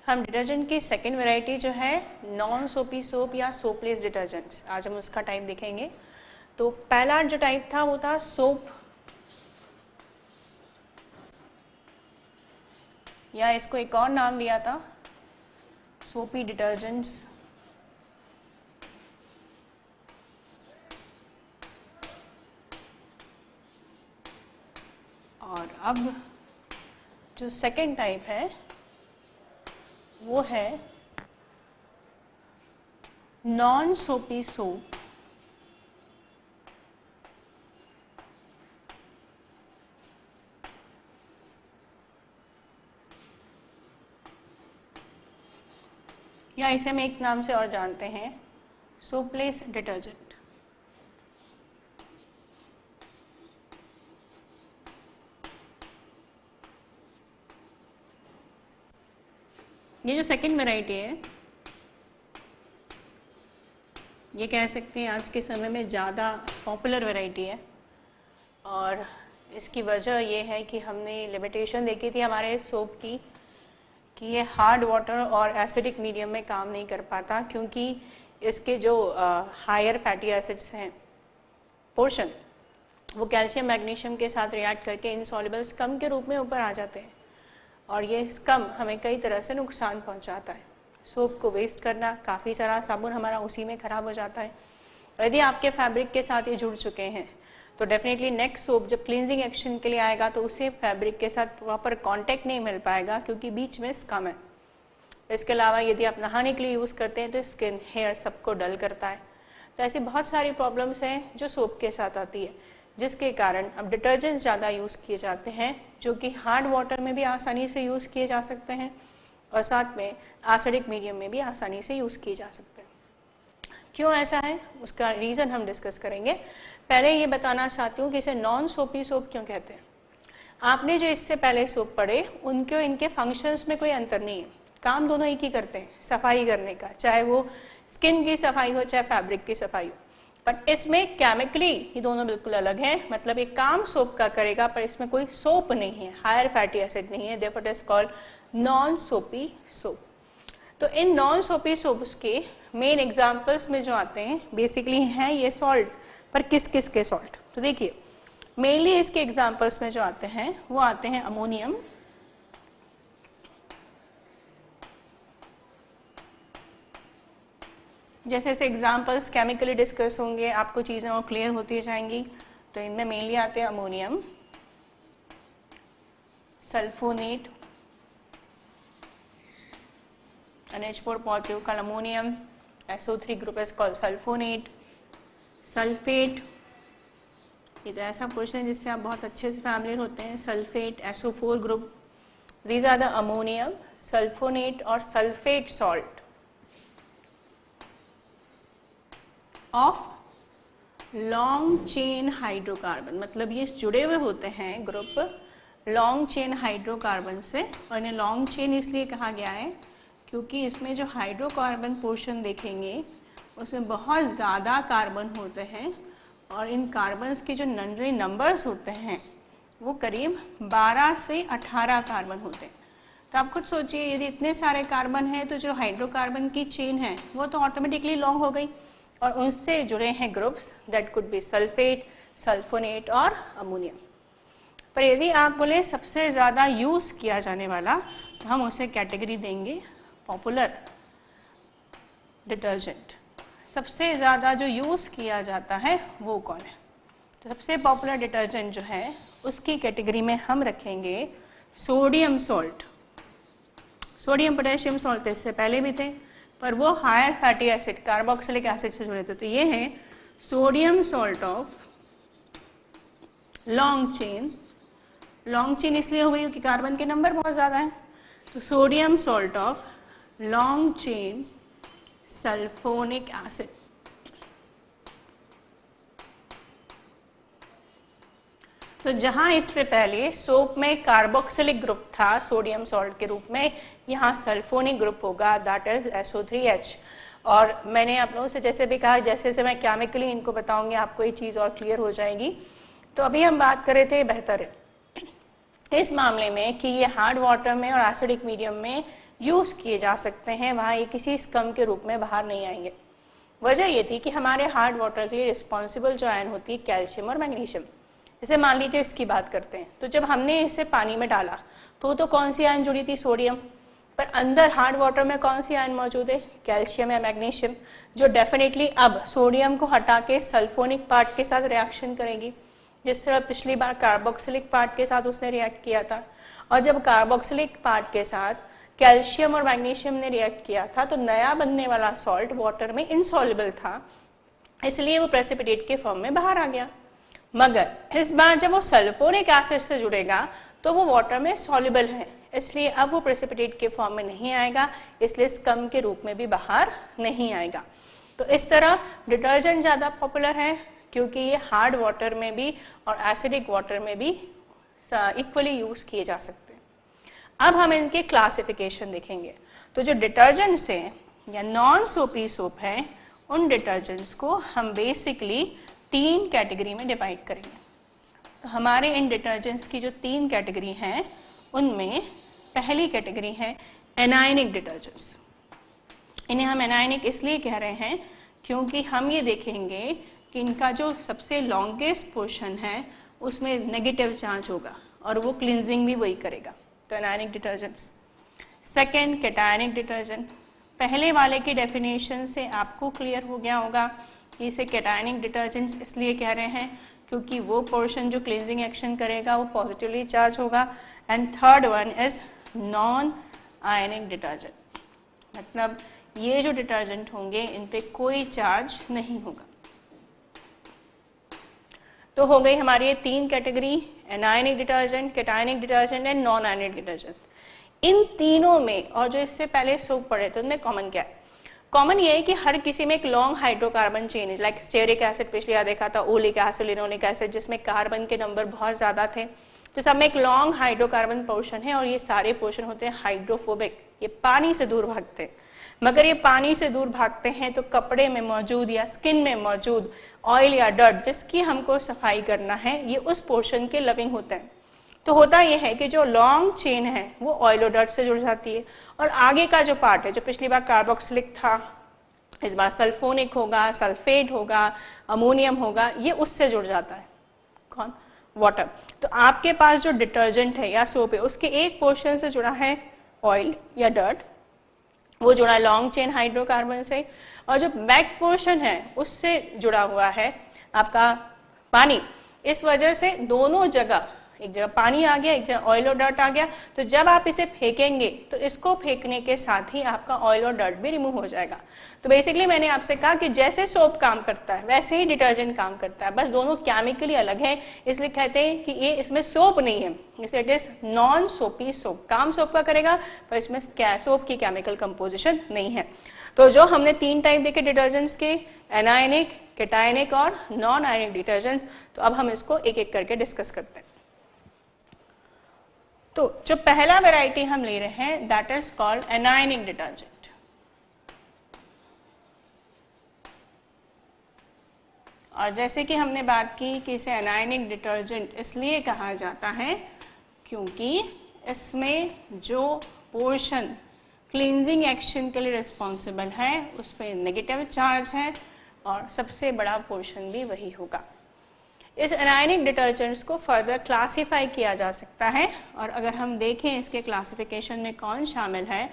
हम डिटर्जेंट की second variety जो है नॉन सोपी सोप या सोपलेस डिटर्जेंट्स, आज हम उसका टाइप देखेंगे। तो पहला जो टाइप था वो था सोप, या इसको एक और नाम दिया था सोपी डिटर्जेंट्स। और अब जो सेकेंड टाइप है वो है नॉन सोपी सोप या इसे हम एक नाम से और जानते हैं सोपलेस डिटर्जेंट। ये जो सेकेंड वैरायटी है ये कह सकते हैं आज के समय में ज़्यादा पॉपुलर वैरायटी है, और इसकी वजह ये है कि हमने लिमिटेशन देखी थी हमारे सोप की कि ये हार्ड वाटर और एसिडिक मीडियम में काम नहीं कर पाता, क्योंकि इसके जो हायर फैटी एसिड्स हैं पोर्शन वो कैल्शियम मैग्नीशियम के साथ रिएक्ट करके इनसॉल्युबल स्कम के रूप में ऊपर आ जाते हैं, और ये स्कम हमें कई तरह से नुकसान पहुंचाता है। सोप को वेस्ट करना, काफ़ी सारा साबुन हमारा उसी में ख़राब हो जाता है। यदि आपके फैब्रिक के साथ ये जुड़ चुके हैं तो डेफिनेटली नेक्स्ट सोप जब क्लींजिंग एक्शन के लिए आएगा तो उसे फैब्रिक के साथ प्रॉपर कांटेक्ट नहीं मिल पाएगा, क्योंकि बीच में स्कम है। इसके अलावा यदि आप नहाने के लिए यूज़ करते हैं तो स्किन, हेयर सबको डल करता है। तो ऐसी बहुत सारी प्रॉब्लम्स हैं जो सोप के साथ आती है, जिसके कारण अब डिटर्जेंट्स ज़्यादा यूज़ किए जाते हैं जो कि हार्ड वाटर में भी आसानी से यूज़ किए जा सकते हैं और साथ में एसिडिक मीडियम में भी आसानी से यूज़ किए जा सकते हैं। क्यों ऐसा है उसका रीज़न हम डिस्कस करेंगे। पहले ये बताना चाहती हूँ कि इसे नॉन सोपी सोप क्यों कहते हैं। आपने जो इससे पहले सोप पढ़े उनके इनके फंक्शंस में कोई अंतर नहीं है, काम दोनों एक ही करते हैं सफाई करने का, चाहे वो स्किन की सफाई हो चाहे फैब्रिक की सफाई हो, बट इसमें केमिकली ये दोनों बिल्कुल अलग हैं। मतलब एक काम सोप का करेगा पर इसमें कोई सोप नहीं है, हायर फैटी एसिड नहीं है, therefore it is called non सोपी सोप। तो इन नॉन सोपी सोप्स के मेन एग्जांपल्स में जो आते हैं बेसिकली हैं ये सॉल्ट, पर किस किस के सॉल्ट। तो देखिए मेनली इसके एग्जांपल्स में जो आते हैं वो आते हैं अमोनियम, जैसे जैसे एग्जांपल्स केमिकली डिस्कस होंगे आपको चीज़ें और क्लियर होती जाएंगी। तो इनमें मेनली आते हैं अमोनियम, सल्फोनेट, NH4 पॉजिटिव का ammonium, SO3 group is called sulphonate, sulphate, ये तो ऐसा क्वेश्चन है जिससे आप बहुत अच्छे से फैमिलियर होते हैं, sulphate, SO4 group. These are the ammonium, sulphonate और sulphate salt of long chain hydrocarbon. मतलब ये जुड़े हुए होते हैं ग्रुप लॉन्ग चेन हाइड्रोकार्बन से, और इन्हें लॉन्ग चेन इसलिए कहा गया है क्योंकि इसमें जो हाइड्रोकार्बन पोर्शन देखेंगे उसमें बहुत ज़्यादा कार्बन होते हैं, और इन कार्बन्स के जो नंबर्स होते हैं वो करीब 12 से 18 कार्बन होते हैं। तो आप खुद सोचिए यदि इतने सारे कार्बन हैं तो जो हाइड्रोकार्बन की चेन है वो तो ऑटोमेटिकली लॉन्ग हो गई, और उनसे जुड़े हैं groups that could be sulphate, sulphonate और अमोनियम। पर यदि आप बोले सबसे ज़्यादा यूज़ किया जाने वाला तो हम उसे कैटेगरी देंगे पॉपुलर डिटर्जेंट। सबसे ज़्यादा जो यूज़ किया जाता है वो कौन है? तो सबसे पॉपुलर डिटर्जेंट जो है उसकी कैटेगरी में हम रखेंगे sodium salt. Sodium potassium salt इससे पहले भी थे पर वो higher fatty acid carboxylic acid से जुड़े थे। तो ये है sodium salt of long chain. Long chain इसलिए हो गई क्योंकि कार्बन के नंबर बहुत ज़्यादा हैं। तो sodium salt of long chain sulphonic acid. तो जहां इससे पहले सोप में कार्बोक्सिलिक ग्रुप था सोडियम सॉल्ट के रूप में, यहाँ सल्फोनिक ग्रुप होगा दैट इज SO3H। और मैंने आप लोगों से जैसे भी कहा जैसे जैसे मैं केमिकली इनको बताऊंगी आपको ये चीज़ और क्लियर हो जाएगी। तो अभी हम बात कर रहे थे बेहतर है इस मामले में कि ये हार्ड वाटर में और एसिडिक मीडियम में यूज़ किए जा सकते हैं, वहाँ ये किसी स्कम के रूप में बाहर नहीं आएंगे। वजह ये थी कि हमारे हार्ड वाटर के लिए रिस्पॉन्सिबल जो आयन होती है कैल्शियम और मैग्नीशियम। जैसे मान लीजिए इसकी बात करते हैं, तो जब हमने इसे पानी में डाला तो कौन सी आयन जुड़ी थी, सोडियम। पर अंदर हार्ड वाटर में कौन सी आयन मौजूद है, कैल्शियम या मैग्नीशियम, जो डेफिनेटली अब सोडियम को हटा के सल्फोनिक पार्ट के साथ रिएक्शन करेगी, जिस तरह पिछली बार कार्बोक्सिलिक पार्ट के साथ उसने रिएक्ट किया था। और जब कार्बोक्सिलिक पार्ट के साथ कैल्शियम और मैग्नीशियम ने रिएक्ट किया था तो नया बनने वाला सॉल्ट वाटर में इनसॉल्युबल था, इसलिए वो प्रेसिपिटेट के फॉर्म में बाहर आ गया। मगर इस बार जब वो सल्फोनिक एसिड से जुड़ेगा तो वो वाटर में सॉल्युबल है, इसलिए अब वो प्रेसिपिटेट के फॉर्म में नहीं आएगा, इसलिए स्कम के रूप में भी बाहर नहीं आएगा। तो इस तरह डिटर्जेंट ज़्यादा पॉपुलर है क्योंकि ये हार्ड वाटर में भी और एसिडिक वाटर में भी इक्वली यूज़ किए जा सकते हैं। अब हम इनके क्लासिफिकेशन देखेंगे। तो जो डिटर्जेंट्स हैं या नॉन सोपी सोप हैं, उन डिटर्जेंट्स को हम बेसिकली 3 कैटेगरी में डिवाइड करेंगे। तो हमारे इन डिटर्जेंट्स की जो 3 कैटेगरी हैं, उनमें पहली कैटेगरी है एनायनिक डिटर्जेंट्स। इन्हें हम एनायनिक इसलिए कह रहे हैं क्योंकि हम ये देखेंगे कि इनका जो सबसे लॉन्गेस्ट पोर्शन है उसमें नेगेटिव चार्ज होगा और वो क्लिनजिंग भी वही करेगा। तो anionic detergents. Second, cationic detergent. पहले वाले की डेफिनेशन से आपको क्लियर हो गया होगा कि इसे कैटायनिक डिटर्जेंट्स इसलिए कह रहे हैं क्योंकि वो पोर्शन जो क्लिनजिंग एक्शन करेगा वो पॉजिटिवली चार्ज होगा। And third one is non ionic detergent, मतलब ये जो डिटर्जेंट होंगे इन पे कोई चार्ज नहीं होगा। तो हो गई हमारी ये 3 category, anionic detergent, cationic detergent and non ionic detergent. इन तीनों में और जो इससे पहले सोप पढ़े थे उनमें कॉमन क्या है? कॉमन ये है कि हर किसी में एक लॉन्ग हाइड्रोकार्बन चेन है, लाइक स्टेरिक एसिड पिछले याद देखा था, ओलिक एसिड, लिनोलिक एसिड, जिसमें कार्बन के नंबर बहुत ज़्यादा थे। तो सब में एक लॉन्ग हाइड्रोकार्बन पोर्शन है और ये सारे पोर्शन होते हैं हाइड्रोफोबिक, ये पानी से दूर भागते हैं। मगर ये पानी से दूर भागते हैं तो कपड़े में मौजूद या स्किन में मौजूद ऑयल या डर्ट जिसकी हमको सफाई करना है, ये उस पोर्शन के लविंग होते हैं। तो होता यह है कि जो लॉन्ग चेन है वो ऑयल और डर्ट से जुड़ जाती है और आगे का जो पार्ट है, जो पिछली बार कार्बोक्सिलिक था, इस बार सल्फोनिक होगा, सल्फेट होगा, अमोनियम होगा, ये उससे जुड़ जाता है। कौन? वाटर। तो आपके पास जो डिटर्जेंट है या सोप है उसके एक पोर्शन से जुड़ा है ऑयल या डर्ट, वो जुड़ा है लॉन्ग चेन हाइड्रोकार्बन से, और जो बैक पोर्शन है उससे जुड़ा हुआ है आपका पानी। इस वजह से दोनों जगह, एक जगह पानी आ गया, एक जगह ऑयल और डर्ट आ गया, तो जब आप इसे फेंकेंगे तो इसको फेंकने के साथ ही आपका ऑयल और डर्ट भी रिमूव हो जाएगा। तो बेसिकली मैंने आपसे कहा कि जैसे सोप काम करता है वैसे ही डिटर्जेंट काम करता है, बस दोनों केमिकली अलग है, इसलिए कहते हैं कि ये इसमें सोप नहीं है, इसलिए इट इज नॉन सोपी सोप। काम सोप का करेगा पर इसमें सोप की केमिकल कंपोजिशन नहीं है। तो जो हमने 3 टाइप देखे डिटर्जेंट्स के, एनायनिक, कैटायनिक और नॉन आयनिक डिटर्जेंट, तो अब हम इसको एक एक करके डिस्कस करते हैं। तो जो पहला वैरायटी हम ले रहे हैं that is called anionic detergent. और जैसे कि हमने बात की कि इसे एनायनिक डिटर्जेंट इसलिए कहा जाता है क्योंकि इसमें जो पोर्शन क्लींजिंग एक्शन के लिए रिस्पॉन्सिबल है उस पर नेगेटिव चार्ज है और सबसे बड़ा पोर्शन भी वही होगा। इस एनायनिक डिटर्जेंट्स को फर्दर क्लासीफाई किया जा सकता है और अगर हम देखें इसके क्लासिफिकेशन में कौन शामिल है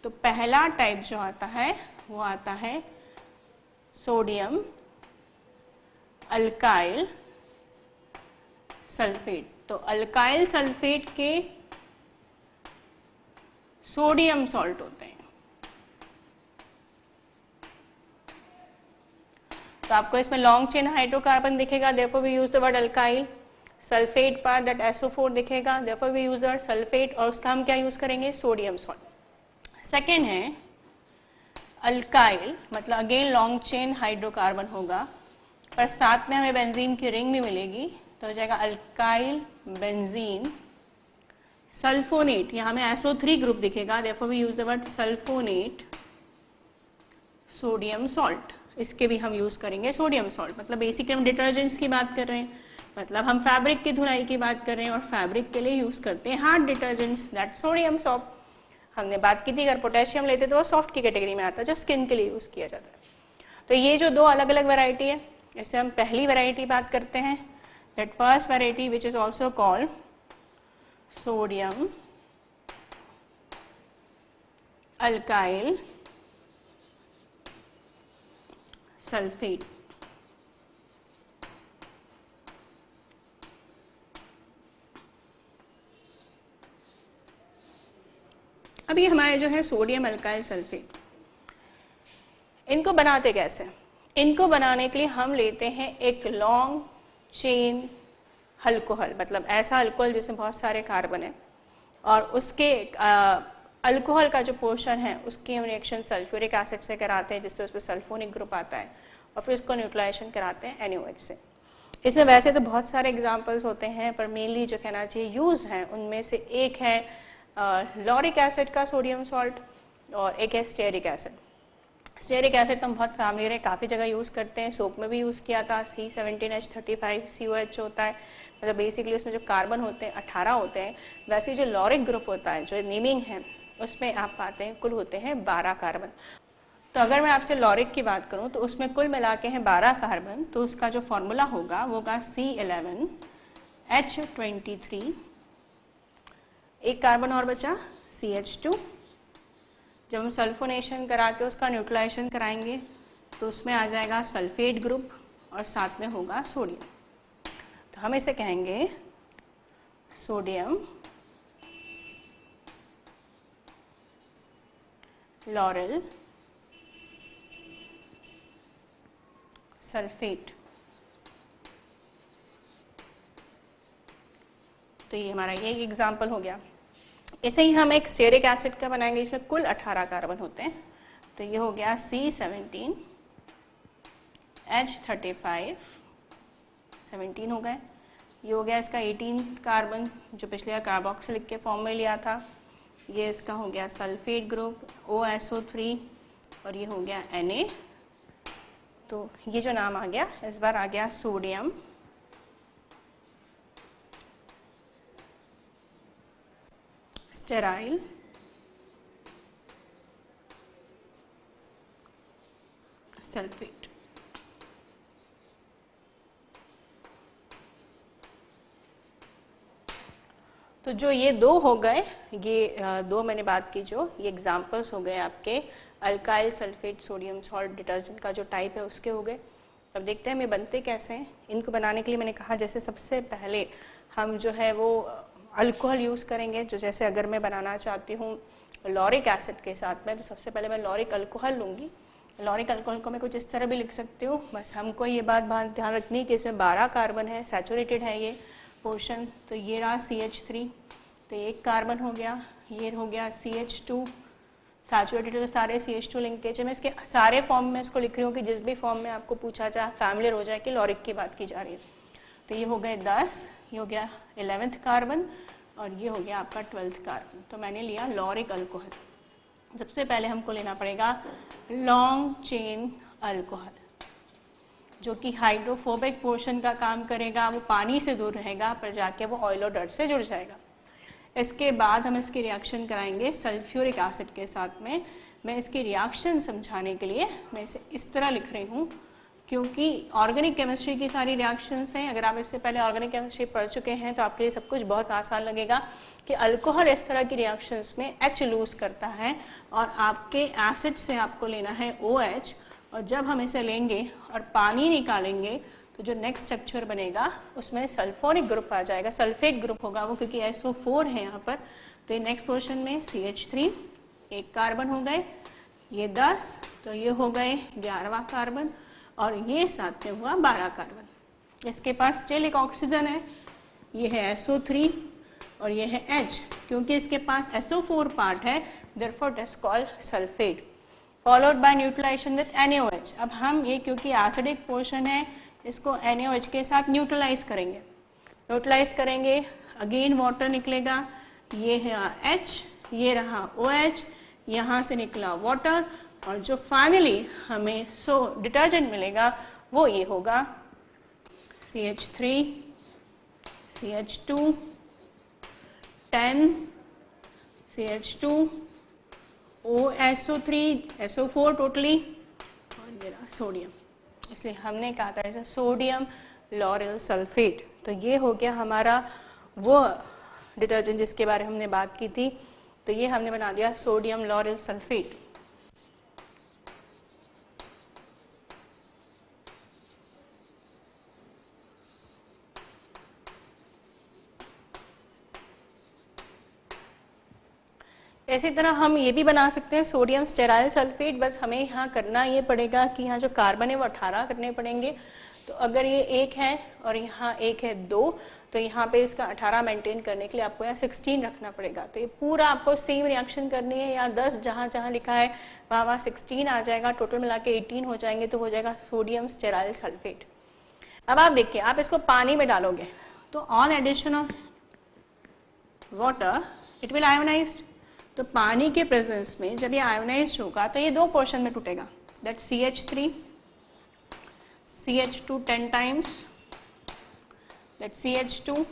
तो पहला टाइप जो आता है वो आता है सोडियम अल्काइल सल्फेट। तो अल्काइल सल्फेट के सोडियम सॉल्ट होते हैं। तो आपको इसमें लॉन्ग चेन हाइड्रोकार्बन दिखेगा, therefore we use the word alkyl। Sulphate पर दैट SO4 दिखेगा, therefore we use the word sulphate, और उसका हम क्या यूज करेंगे? Sodium salt. सेकेंड है अल्काइल, मतलब अगेन लॉन्ग चेन हाइड्रोकार्बन होगा पर साथ में हमें बेंजीन की रिंग भी मिलेगी, तो हो जाएगा अल्काइल बेंजीन सल्फोनेट। यहाँ में SO3 ग्रुप दिखेगा, therefore we use the word sulphonate sodium salt. इसके भी हम यूज करेंगे सोडियम सॉल्ट। मतलब बेसिकली हम डिटर्जेंट्स की बात कर रहे हैं, मतलब हम फैब्रिक की धुलाई की बात कर रहे हैं और फैब्रिक के लिए यूज करते हैं hard detergents that sodium salt. हमने बात की थी अगर पोटेशियम लेते तो वो सॉफ्ट की कैटेगरी में आता है जो स्किन के लिए यूज़ किया जाता है। तो ये जो दो अलग अलग वैरायटी है, इससे हम पहली वैरायटी बात करते हैं, that first variety which is also called sodium alkyl sulphate. अब ये हमारे जो है सोडियम अल्काइल सल्फेट, इनको बनाते कैसे? इनको बनाने के लिए हम लेते हैं एक लॉन्ग चेन अल्कोहल, मतलब ऐसा अल्कोहल जिसमें बहुत सारे कार्बन है, और उसके अल्कोहल का जो पोर्शन है उसकी हम रिएक्शन सल्फ्यूरिक एसिड से कराते हैं जिससे उस पर सल्फोनिक ग्रुप आता है, और फिर उसको न्यूट्रलाइजेशन कराते हैं NaOH से। इसमें वैसे तो बहुत सारे एग्जांपल्स होते हैं, पर मेनली जो कहना चाहिए यूज़ हैं उनमें से एक है लॉरिक एसिड का सोडियम सॉल्ट, और एक है स्टेरिक एसिड। स्टेरिक एसिड तो हम बहुत फैमिलियर है, काफ़ी जगह यूज़ करते हैं, सोप में भी यूज़ किया था। C17H35COH होता है, मतलब बेसिकली उसमें जो कार्बन होते हैं 18 होते हैं। वैसे जो लॉरिक ग्रुप होता है जो नेमिंग है उसमें आप पाते हैं कुल होते हैं 12 कार्बन। तो अगर मैं आपसे लॉरिक की बात करूं तो उसमें कुल मिला के हैं 12 कार्बन, तो उसका जो फॉर्मूला होगा वो होगा C11H23, एक कार्बन और बचा CH2। जब हम सल्फोनेशन करा के उसका न्यूट्रलाइजेशन कराएंगे तो उसमें आ जाएगा सल्फेट ग्रुप और साथ में होगा सोडियम। तो हम इसे कहेंगे सोडियम लॉरेल सल्फेट। तो ये हमारा ये एग्जाम्पल हो गया। ऐसे ही हम एक स्टेरिक एसिड का बनाएंगे इसमें कुल 18 कार्बन होते हैं। तो ये हो गया C17H35, 17 हो गए। ये हो गया इसका 18 कार्बन जो पिछले कार्बोक्सिलिक के फॉर्म में लिया था। ये इसका हो गया सल्फेट ग्रुप OSO3, और ये हो गया Na। तो ये जो नाम आ गया इस बार आ गया सोडियम स्टेराइल सल्फेट। तो जो ये दो हो गए, ये दो मैंने बात की जो ये एग्जांपल्स हो गए आपके alkyl sulphate sodium salt detergent का जो टाइप है उसके हो गए। अब देखते हैं ये बनते कैसे हैं। इनको बनाने के लिए मैंने कहा जैसे सबसे पहले हम जो है वो अल्कोहल यूज़ करेंगे। जो जैसे अगर मैं बनाना चाहती हूँ लॉरिक एसिड के साथ में, तो सबसे पहले मैं लॉरिक अल्कोहल लूँगी। लॉरिक अल्कोहल को मैं कुछ इस तरह भी लिख सकती हूँ, बस हमको ये बात ध्यान रखनी है कि इसमें 12 कार्बन है, सैचुरेटेड है ये पोर्शन। तो ये रहा CH3, तो एक कार्बन हो गया। ये हो गया CH2, सैचुरेटेड तो सारे CH2 लिंकेज है। मैं इसके सारे फॉर्म में इसको लिख रही हूँ कि जिस भी फॉर्म में आपको पूछा जाए फैमिलियर हो जाए कि लॉरिक की बात की जा रही है। तो ये हो गए 10, ये हो गया 11th कार्बन, और ये हो गया आपका 12th कार्बन। तो मैंने लिया लॉरिक अल्कोहल। सबसे पहले हमको लेना पड़ेगा लॉन्ग चेन अल्कोहल, जो कि हाइड्रोफोबिक पोर्शन का काम करेगा, वो पानी से दूर रहेगा पर जाके वो ऑयल और डर्ट से जुड़ जाएगा। इसके बाद हम इसकी रिएक्शन कराएंगे सल्फ्यूरिक एसिड के साथ में। मैं इसकी रिएक्शन समझाने के लिए मैं इसे इस तरह लिख रही हूँ, क्योंकि ऑर्गेनिक केमिस्ट्री की सारी रिएक्शंस हैं। अगर आप इससे पहले ऑर्गेनिक केमिस्ट्री पढ़ चुके हैं तो आपके लिए सब कुछ बहुत आसान लगेगा कि अल्कोहल इस तरह की रिएक्शंस में H लूज़ करता है और आपके एसिड से आपको लेना है OH, और जब हम इसे लेंगे और पानी निकालेंगे तो जो नेक्स्ट स्ट्रक्चर बनेगा उसमें सल्फोनिक ग्रुप आ जाएगा, सल्फेट ग्रुप होगा वो, क्योंकि SO4 है यहाँ पर। तो ये नेक्स्ट पोर्शन में CH3, एक कार्बन हो गए, ये 10, तो ये हो गए 11वां कार्बन, और ये साथ में हुआ 12 कार्बन। इसके पास स्टिल एक ऑक्सीजन है, ये है SO3 और ये है H। क्योंकि इसके पास SO4 पार्ट है, therefore it is called sulfate, followed by neutralisation with NaOH। अब हम ये क्योंकि एसिडिक पोर्शन है इसको NaOH के साथ न्यूट्रलाइज करेंगे। अगेन वाटर निकलेगा, ये है H, ये रहा OH, यहाँ से निकला वाटर, और जो फाइनली हमें डिटर्जेंट मिलेगा वो ये होगा CH3, CH2, 10, CH2, OSO3 SO4 totally और मेरा सोडियम, इसलिए हमने कहा था ऐसा सोडियम लॉरेल सल्फेट। तो ये हो गया हमारा वो डिटर्जेंट जिसके बारे में हमने बात की थी। तो ये हमने बना दिया सोडियम लॉरेल सल्फेट। इसी तरह हम ये भी बना सकते हैं सोडियम स्टेराइल सल्फेट, बस हमें यहाँ करना ये पड़ेगा कि यहाँ जो कार्बन है वो 18 करने पड़ेंगे। तो अगर ये 1 है और यहाँ 1 है 2, तो यहाँ पे इसका 18 मेंटेन करने के लिए आपको यहाँ 16 रखना पड़ेगा। तो ये पूरा आपको सेम रिएक्शन करनी है, यहाँ 10 जहाँ जहाँ लिखा है वहाँ 16 आ जाएगा, टोटल मिला के 18 हो जाएंगे, तो हो जाएगा सोडियम स्टेराइल सल्फेट। अब आप देखिए, आप इसको पानी में डालोगे तो on addition of water it will ionise. तो पानी के प्रेजेंस में जब ये आयोनाइज होगा तो ये 2 पोर्शन में टूटेगा, that CH3 CH2 10 times, that CH2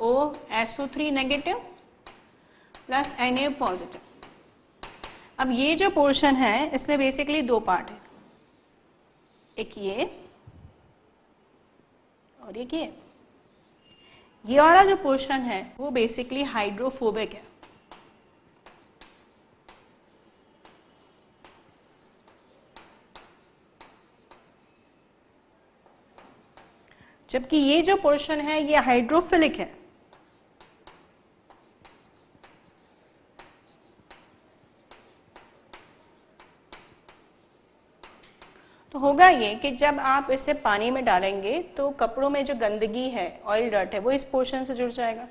OSO3 negative plus Na positive. अब ये जो पोर्शन है इसमें बेसिकली 2 पार्ट है, एक ये और एक ये वाला जो पोर्शन है वो बेसिकली हाइड्रोफोबिक है। जबकि ये जो पोर्शन है ये हाइड्रोफिलिक है। तो होगा ये कि जब आप इसे पानी में डालेंगे तो कपड़ों में जो गंदगी है, ऑयल डर्ट है, वो इस पोर्शन से जुड़ जाएगा।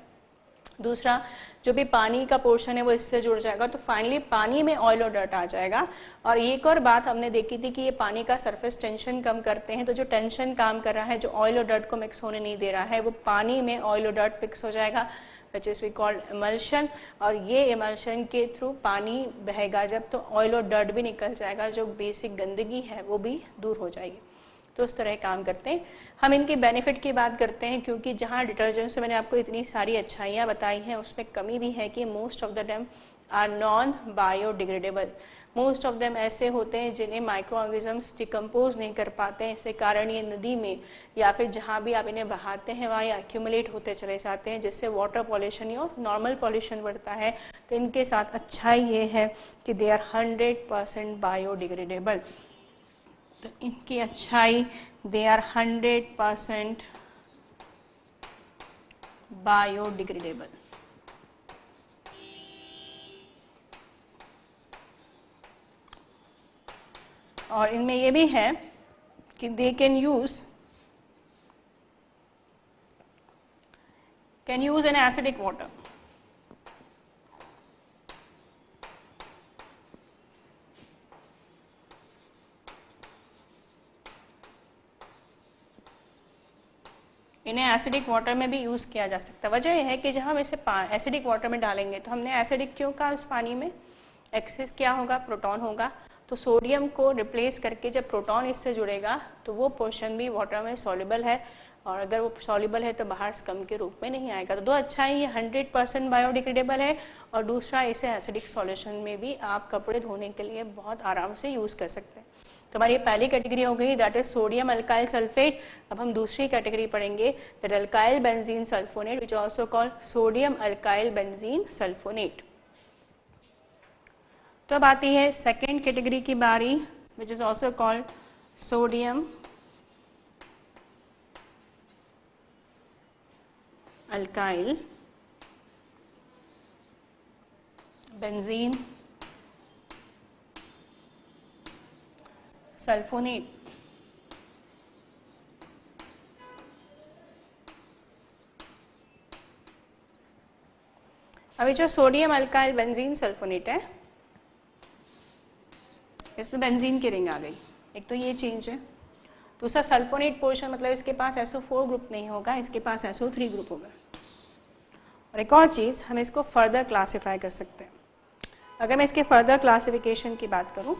दूसरा जो भी पानी का पोर्शन है वो इससे जुड़ जाएगा, तो फाइनली पानी में ऑयल और डर्ट आ जाएगा। और एक और बात हमने देखी थी कि ये पानी का सरफेस टेंशन कम करते हैं, तो जो टेंशन काम कर रहा है, जो ऑयल और डर्ट को मिक्स होने नहीं दे रहा है, वो पानी में ऑयल और डर्ट मिक्स हो जाएगा, which is we called emulsion. और ये इमल्शन के थ्रू पानी बहेगा जब, तो ऑयल और डर्ट भी निकल जाएगा, जो बेसिक गंदगी है वो भी दूर हो जाएगी। तो उस तरह काम करते हैं। हम इनके बेनिफिट की बात करते हैं, क्योंकि जहाँ डिटर्जेंट से मैंने आपको इतनी सारी अच्छाइयाँ बताई हैं उसमें कमी भी है कि most of the them are non biodegradable. Most of them ऐसे होते हैं जिन्हें माइक्रो ऑर्गेनिजम्स डिकम्पोज नहीं कर पाते हैं, इसके कारण ये नदी में या फिर जहाँ भी आप इन्हें बहाते हैं वहाँ ये एक्यूमुलेट होते चले जाते हैं, जिससे वाटर पॉल्यूशन या नॉर्मल पॉल्यूशन बढ़ता है। तो इनके साथ अच्छाई ये है कि दे आर 100% बायोडिग्रेडेबल। तो इनकी अच्छाई, दे आर 100% बायोडिग्रेडेबल। और इनमें ये भी है कि they can use an acidic water. इन्हें एसिडिक वाटर में भी यूज़ किया जा सकता है। वजह यह है कि जब हम इसे एसिडिक वाटर में डालेंगे तो हमने एसिडिक क्यों कहा, उस पानी में एक्सेस क्या होगा, प्रोटॉन होगा। तो सोडियम को रिप्लेस करके जब प्रोटॉन इससे जुड़ेगा तो वो पोर्शन भी वाटर में सॉल्युबल है, और अगर वो सॉल्युबल है तो बाहर स्कम के रूप में नहीं आएगा। तो दो अच्छा है, ये 100% बायोडिग्रेडेबल है, और दूसरा इसे एसिडिक सॉल्यूशन में भी आप कपड़े धोने के लिए बहुत आराम से यूज़ कर सकते हैं। तो हमारी पहली कैटेगरी हो गई, that is sodium alkyl sulphate. अब हम दूसरी कैटेगरी पढ़ेंगे, that alkyl benzene sulphonate, which also called sodium alkyl benzene sulphonate. तो अब आती है सेकेंड कैटेगरी की बारी, which is also called sodium alkyl benzene sulphonate. अभी जो सोडियम अल्काइल बेंजीन सल्फोनेट है, इसमें बेंजीन की रिंग आ गई, एक तो ये चेंज है। दूसरा सल्फोनेट पोर्शन, मतलब इसके पास SO4 ग्रुप नहीं होगा, इसके पास SO3 ग्रुप होगा। और एक और चीज़, हम इसको फर्दर क्लासीफाई कर सकते हैं। अगर मैं इसके फर्दर क्लासिफिकेशन की बात करूं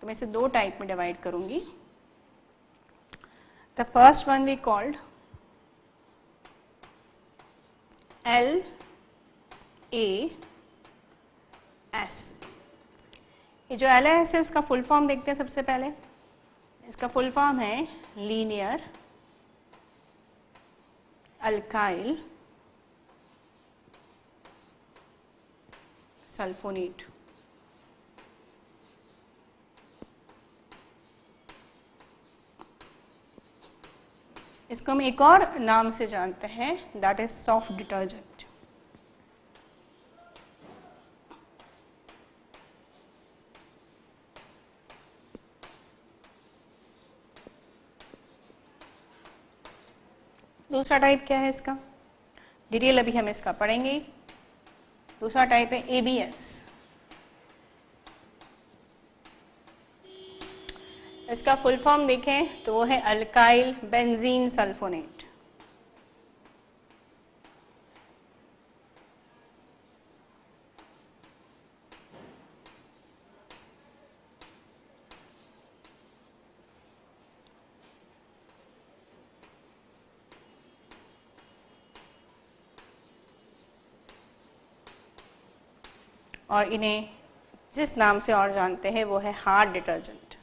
तो मैं इसे दो टाइप में डिवाइड करूंगी। The first one we called LA S. ये जो LAS है उसका फुल फॉर्म देखते हैं सबसे पहले। इसका फुल फॉर्म है लीनियर अल्काइल सल्फोनेट। इसको हम एक और नाम से जानते हैं, दैट इज सॉफ्ट डिटर्जेंट। दूसरा टाइप क्या है इसका, डिटेल अभी हम इसका पढ़ेंगे। दूसरा टाइप है ABS। इसका फुल फॉर्म देखें तो वो है अल्काइल बेंजीन सल्फोनेट। और इन्हें जिस नाम से और जानते हैं वो है हार्ड डिटर्जेंट।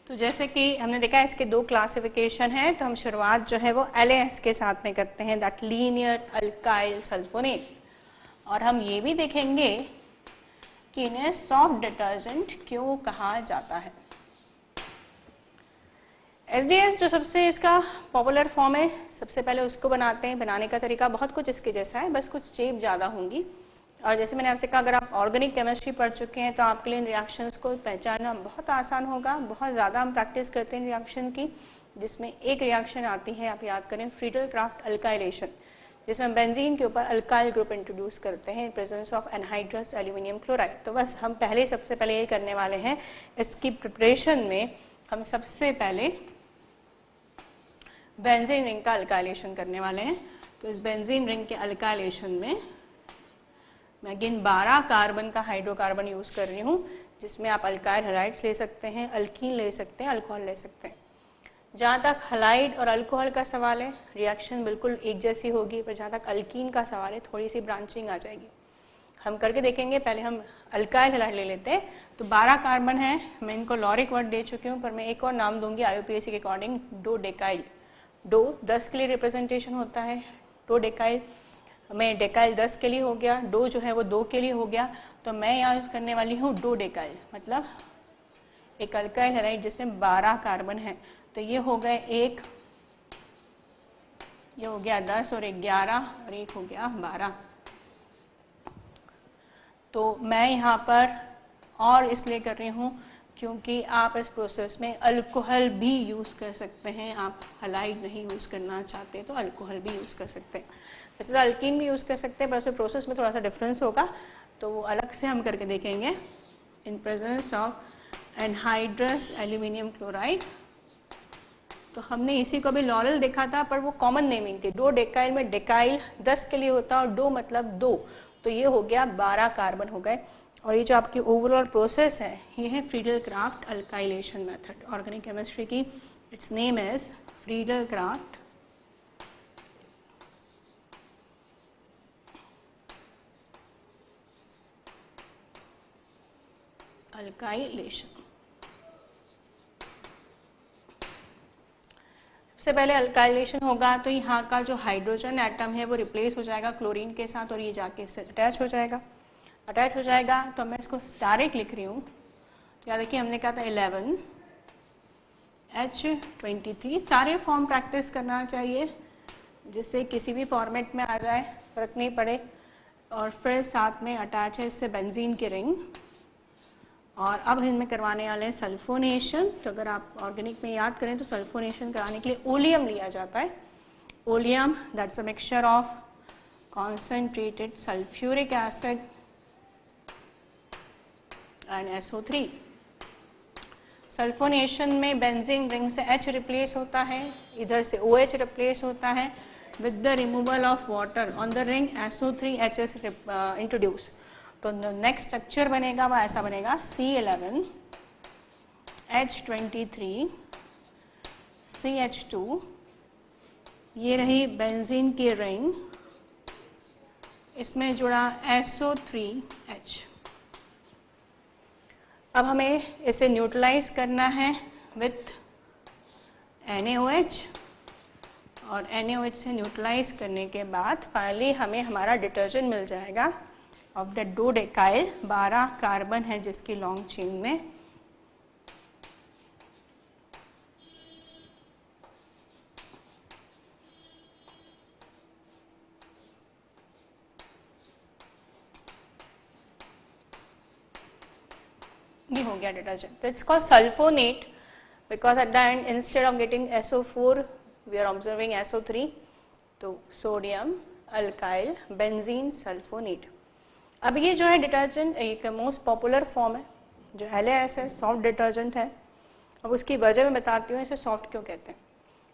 तो जैसे कि हमने देखा इसके दो क्लासिफिकेशन है, तो हम शुरुआत जो है वो LAS के साथ में करते हैं, दैट लीनियर अल्काइल सल्फोनेट। और हम ये भी देखेंगे कि इन्हें सॉफ्ट डिटर्जेंट क्यों कहा जाता है। SDS जो सबसे इसका पॉपुलर फॉर्म है, सबसे पहले उसको बनाते हैं। बनाने का तरीका बहुत कुछ इसके जैसा है, बस कुछ स्टेप ज़्यादा होंगी। और जैसे मैंने आपसे कहा, अगर आप ऑर्गेनिक केमिस्ट्री पढ़ चुके हैं तो आपके लिए इन रिएक्शंस को पहचानना बहुत आसान होगा। बहुत ज़्यादा हम प्रैक्टिस करते हैं रिएक्शन की, जिसमें एक रिएक्शन आती है, आप याद करें, फ्रीडल क्राफ्ट अल्काइलेशन, जिसमें हम बेंजीन के ऊपर अल्काइल ग्रुप इंट्रोड्यूस करते हैं in presence of anhydrous aluminium chloride. तो बस हम सबसे पहले ये करने वाले हैं, इसकी प्रिपरेशन में हम सबसे पहले बेंजीन रिंग का अल्काइलेशन करने वाले हैं। तो इस बेंजीन रिंग के अल्काइलेशन में मैं अगेन 12 कार्बन का हाइड्रोकार्बन यूज़ कर रही हूँ, जिसमें आप अल्काइल हैलाइड्स ले सकते हैं, अल्कीन ले सकते हैं, अल्कोहल ले सकते हैं। जहाँ तक हैलाइड और अल्कोहल का सवाल है, रिएक्शन बिल्कुल एक जैसी होगी, पर जहाँ तक अल्कीन का सवाल है थोड़ी सी ब्रांचिंग आ जाएगी। हम करके देखेंगे। पहले हम अल्काइल हैलाइड ले लेते हैं। तो 12 कार्बन है, मैं इनको लॉरिक वर्ड दे चुकी हूँ, पर मैं एक और नाम दूंगी IUPAC के अकॉर्डिंग, डो डेकाइल। डो 10 के लिए रिप्रेजेंटेशन होता है, डो डेकाइल में डेकाइल 10 के लिए हो गया, डो जो है वो 2 के लिए हो गया। तो मैं यहाँ यूज़ करने वाली हूँ डो डेकाइल, मतलब एक अल्काइल हैलाइड जिसमें 12 कार्बन है। तो ये हो गए 1, ये हो गया 10 और 11 और एक हो गया 12। तो मैं यहाँ पर और इसलिए कर रही हूँ क्योंकि आप इस प्रोसेस में अल्कोहल भी यूज़ कर सकते हैं। आप हैलाइड नहीं यूज़ करना चाहते तो अल्कोहल भी यूज़ कर सकते हैं। वैसे तो अल्कीन भी यूज़ कर सकते हैं, पर उसमें प्रोसेस में थोड़ा सा डिफरेंस होगा, तो वो अलग से हम करके देखेंगे। In presence of anhydrous aluminium chloride. तो हमने इसी को भी लॉरल देखा था, पर वो कॉमन नेमिंग थी। डो डेकाइल में डेकाइल 10 के लिए होता है और डो मतलब 2, तो ये हो गया 12 कार्बन हो गए। और ये जो आपकी ओवरऑल प्रोसेस है, ये है Friedel Crafts alkylation method organic chemistry की। Its name is Friedel Crafts alkylation. सबसे पहले अल्काइलेशन होगा तो यहाँ का जो हाइड्रोजन एटम है वो रिप्लेस हो जाएगा क्लोरीन के साथ, और ये जाके इससे अटैच हो जाएगा। तो मैं इसको डायरेक्ट लिख रही हूँ। तो याद रखिए हमने कहा था 11H23। सारे फॉर्म प्रैक्टिस करना चाहिए जिससे किसी भी फॉर्मेट में आ जाए, फर्क नहीं पड़े। और फिर साथ में अटैच है इससे बेंजीन की रिंग। और अब इनमें करवाने वाले हैं सल्फोनेशन। तो अगर आप ऑर्गेनिक में याद करें तो सल्फोनेशन कराने के लिए ओलियम लिया जाता है। Oleum that's a mixture of concentrated sulphuric acid and SO3। Sulphonation में बेंजीन रिंग से H रिप्लेस होता है, इधर से OH रिप्लेस होता है। With the removal of water on the ring SO3H introduce. तो नेक्स्ट स्ट्रक्चर बनेगा वो ऐसा बनेगा C11 H23 CH2, ये रही बेंजीन की रिंग, इसमें जुड़ा SO3H। अब हमें इसे न्यूट्रलाइज करना है विथ NaOH, और NaOH से न्यूट्रलाइज करने के बाद फाइनली हमें हमारा डिटर्जेंट मिल जाएगा ऑफ द डोडेकाइल। 12 कार्बन है जिसकी लॉन्ग चेन में। ये हो गया डिटर्जेंट। तो it's called sulphonate because at the end instead of getting SO4 we are observing SO3, तो सोडियम अल्काइल बेंजीन सल्फोनेट। अब ये जो है डिटर्जेंट एक मोस्ट पॉपुलर फॉर्म है जो LAS है, सॉफ्ट डिटर्जेंट है। अब उसकी वजह मैं बताती हूँ इसे सॉफ्ट क्यों कहते हैं।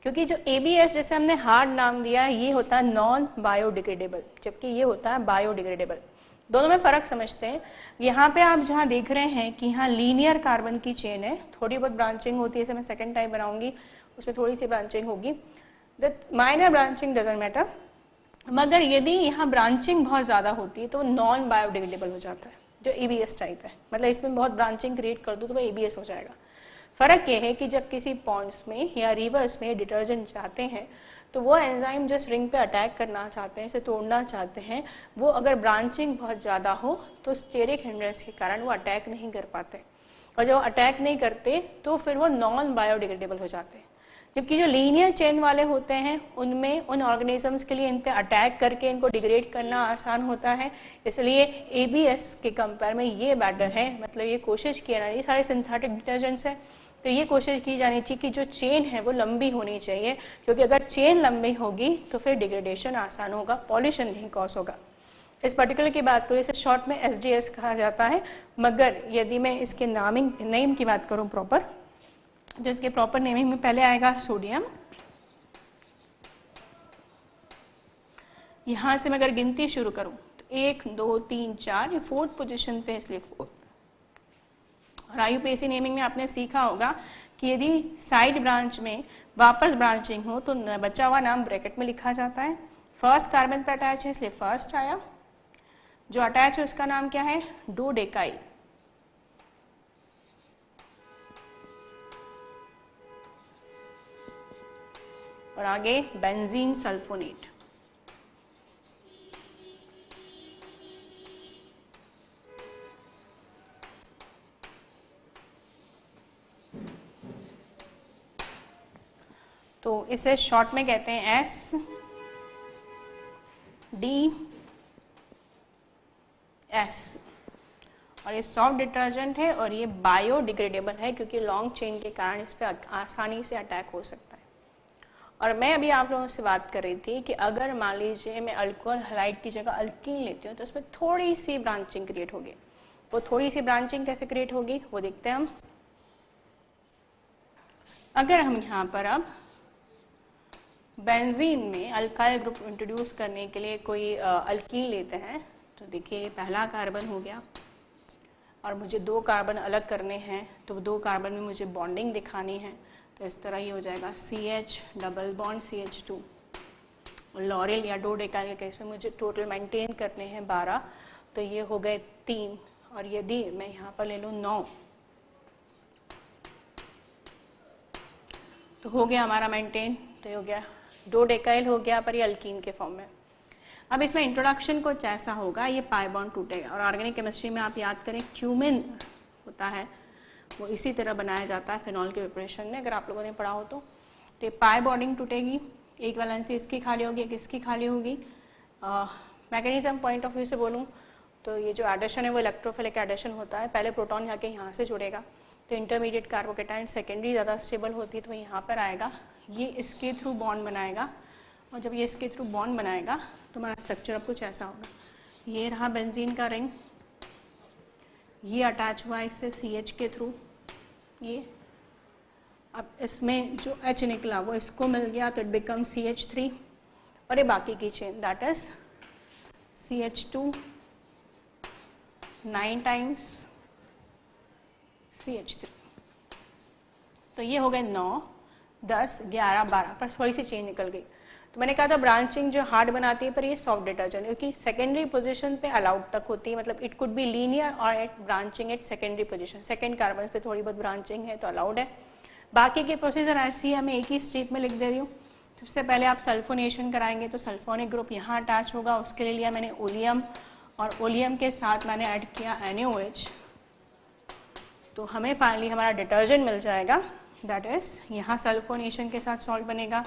क्योंकि जो ABS जैसे हमने हार्ड नाम दिया है ये होता है नॉन बायोडिग्रेडेबल, जबकि ये होता है बायोडिग्रेडेबल। दोनों में फ़र्क समझते हैं। यहाँ पे आप जहाँ देख रहे हैं कि यहाँ लीनियर कार्बन की चेन है, थोड़ी बहुत ब्रांचिंग होती है, इसे मैं सेकेंड टाइप बनाऊंगी उसमें थोड़ी सी ब्रांचिंग होगी, the minor branching doesn't matter. मगर यदि यहाँ ब्रांचिंग बहुत ज़्यादा होती है तो नॉन बायोडिग्रेडेबल हो जाता है, जो ABS टाइप है। मतलब इसमें बहुत ब्रांचिंग क्रिएट कर दूँ तो वह ABS हो जाएगा। फ़र्क ये है कि जब किसी पॉन्ड्स में या रिवर्स में डिटर्जेंट जाते हैं तो वो एंजाइम जो रिंग पे अटैक करना चाहते हैं, इसे तोड़ना चाहते हैं, वो अगर ब्रांचिंग बहुत ज़्यादा हो तो स्टेरिक हिंड्रेंस के कारण वो अटैक नहीं कर पाते, और जब अटैक नहीं करते तो फिर वो नॉन बायोडिग्रेडेबल हो जाते हैं। जबकि जो लीनियर चेन वाले होते हैं उनमें उन ऑर्गेनिजम्स के लिए इन पे अटैक करके इनको डिग्रेड करना आसान होता है, इसलिए ABS के कंपेयर में ये बेटर है। मतलब ये कोशिश किया ना, ये सारे सिंथेटिक डिटर्जेंट्स हैं तो ये कोशिश की जानी चाहिए कि जो चेन है वो लंबी होनी चाहिए, क्योंकि अगर चेन लंबी होगी तो फिर डिग्रेडेशन आसान होगा, पॉल्यूशन नहीं कॉज होगा। इस पर्टिकुलर की बात करूँ, इसे शॉर्ट में SDS कहा जाता है। मगर यदि मैं इसके नेम की बात करूँ प्रॉपर, जो इसके प्रॉपर नेमिंग में पहले आएगा सोडियम। यहाँ से मैं अगर गिनती शुरू करूँ तो 1 2 3 4, ये 4th पोजिशन पे है इसलिए 4। और IUPAC नेमिंग में आपने सीखा होगा कि यदि साइड ब्रांच में वापस ब्रांचिंग हो तो बचा हुआ नाम ब्रैकेट में लिखा जाता है। फर्स्ट कार्बन पर अटैच है इसलिए फर्स्ट आया, जो अटैच है उसका नाम क्या है, डोडेकाइल। और आगे बेंजीन सल्फोनेट। तो इसे शॉर्ट में कहते हैं SDS। और ये सॉफ्ट डिटर्जेंट है और ये बायोडिग्रेडेबल है क्योंकि लॉन्ग चेन के कारण इस पर आसानी से अटैक हो सकता है। और मैं अभी आप लोगों से बात कर रही थी कि अगर मान लीजिए मैं अल्कोहल हैलाइड की जगह अल्कीन लेती हूँ तो उसमें थोड़ी सी ब्रांचिंग क्रिएट होगी। वो थोड़ी सी ब्रांचिंग कैसे क्रिएट होगी वो देखते हैं हम। अगर हम यहाँ पर अब बेंजीन में अल्काइल ग्रुप इंट्रोड्यूस करने के लिए कोई अल्कीन लेते हैं तो देखिए पहला कार्बन हो गया और मुझे 2 कार्बन अलग करने हैं तो 2 कार्बन में मुझे बॉन्डिंग दिखानी है, तो इस तरह ये हो जाएगा CH double bond CH2। Laurel या डोडेकाइल के केस में मुझे टोटल मेंटेन करने हैं 12, तो ये हो गए 3। और यदि मैं यहाँ पर ले लूँ 9 तो हो गया हमारा मेंटेन, तो हो गया डोडेकाइल हो गया पर ये अल्कीन के फॉर्म में। अब इसमें इंट्रोडक्शन कुछ ऐसा होगा, ये पाई बॉन्ड टूटेगा। और ऑर्गेनिक केमिस्ट्री में आप याद करें क्यूमिन होता है वो इसी तरह बनाया जाता है फिनॉल के प्रिपरेशन में, अगर आप लोगों ने पढ़ा हो तो। ये पाई बॉन्डिंग टूटेगी, एक वैलेंसी इसकी खाली होगी, एक इसकी खाली होगी। मैकेनिज्म पॉइंट ऑफ व्यू से बोलूँ तो ये जो एडिशन है वो इलेक्ट्रोफिलिक एडिशन होता है। पहले प्रोटॉन जाके यहाँ से जुड़ेगा तो इंटरमीडिएट कार्बोकेटाइन सेकेंडरी ज़्यादा स्टेबल होती है तो यहाँ पर आएगा, ये इसके थ्रू बॉन्ड बनाएगा। और जब ये इसके थ्रू बॉन्ड बनाएगा तो हमारा स्ट्रक्चर अब कुछ ऐसा होगा। ये रहा बेंजीन का रिंग, ये अटैच हुआ इससे CH के थ्रू, ये अब इसमें जो H निकला वो इसको मिल गया तो इट बिकम CH3। और ये बाकी की chain that is CH2 9 times CH3। तो ये हो गए 9, 10, 11, 12 पर थोड़ी सी चेन निकल गई। तो मैंने कहा था ब्रांचिंग जो हार्ड बनाती है पर ये सॉफ्ट डिटर्जेंट, क्योंकि सेकेंडरी पोजीशन पे अलाउड तक होती है, मतलब इट कुड बी लीनियर और at branching at secondary position, second carbon पे थोड़ी बहुत ब्रांचिंग है तो अलाउड है। बाकी के प्रोसीजर ऐसी है, मैं एक ही स्टेप में लिख दे रही हूँ। सबसे पहले आप सल्फोनेशन कराएंगे तो सल्फोनिक ग्रुप यहाँ अटैच होगा, उसके लिए लिया मैंने ओलियम और ओलियम के साथ मैंने ऐड किया NaOH। तो हमें फाइनली हमारा डिटर्जेंट मिल जाएगा, दैट इज यहाँ सल्फोनेशन के साथ सॉल्ट बनेगा।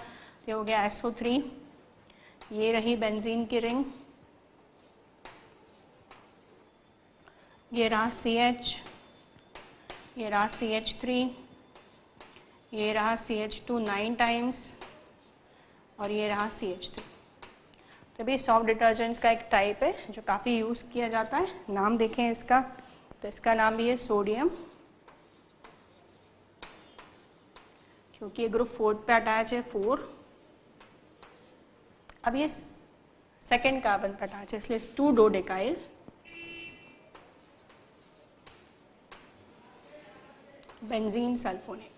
ये हो गया SO3, ये रही बेंजीन की रिंग, ये रहा CH, ये रहा CH3, ये रहा CH2 9 टाइम्स और ये रहा CH3। तो भी सॉफ्ट डिटर्जेंट्स का एक टाइप है जो काफ़ी यूज़ किया जाता है। नाम देखें इसका, तो इसका नाम भी है सोडियम, क्योंकि ये ग्रुप 4 पे अटैच है 4। अब ये सेकेंड कार्बन पे अटैच है, इसलिए 2 डोडेकाइल बेंजीन सल्फोनेट।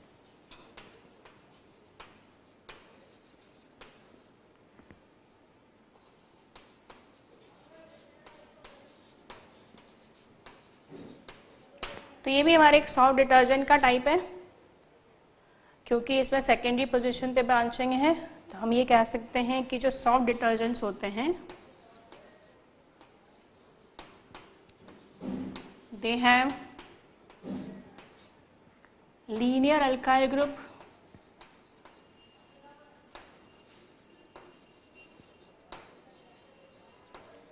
तो ये भी हमारे एक सॉफ्ट डिटर्जेंट का टाइप है, क्योंकि इसमें सेकेंडरी पोजीशन पे ब्रांचिंग है। तो हम ये कह सकते हैं कि जो सॉफ्ट डिटर्जेंट्स होते हैं they have linear alkyl group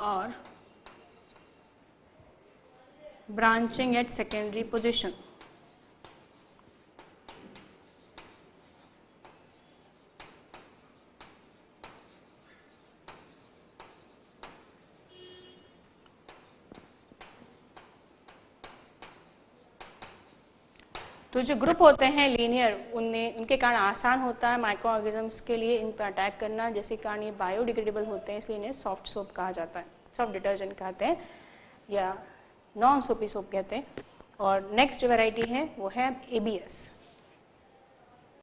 और branching at secondary position। तो जो ग्रुप होते हैं लीनियर, उनके कारण आसान होता है माइक्रो ऑर्गेनिजम्स के लिए इन पर अटैक करना, जैसे कारण ये बायोडिग्रेडेबल होते हैं, इसलिए इन्हें सॉफ्ट सोप कहा जाता है, सॉफ्ट डिटर्जेंट कहते हैं या नॉन सोपी सोप कहते हैं। और नेक्स्ट जो वैरायटी है वो है ABS।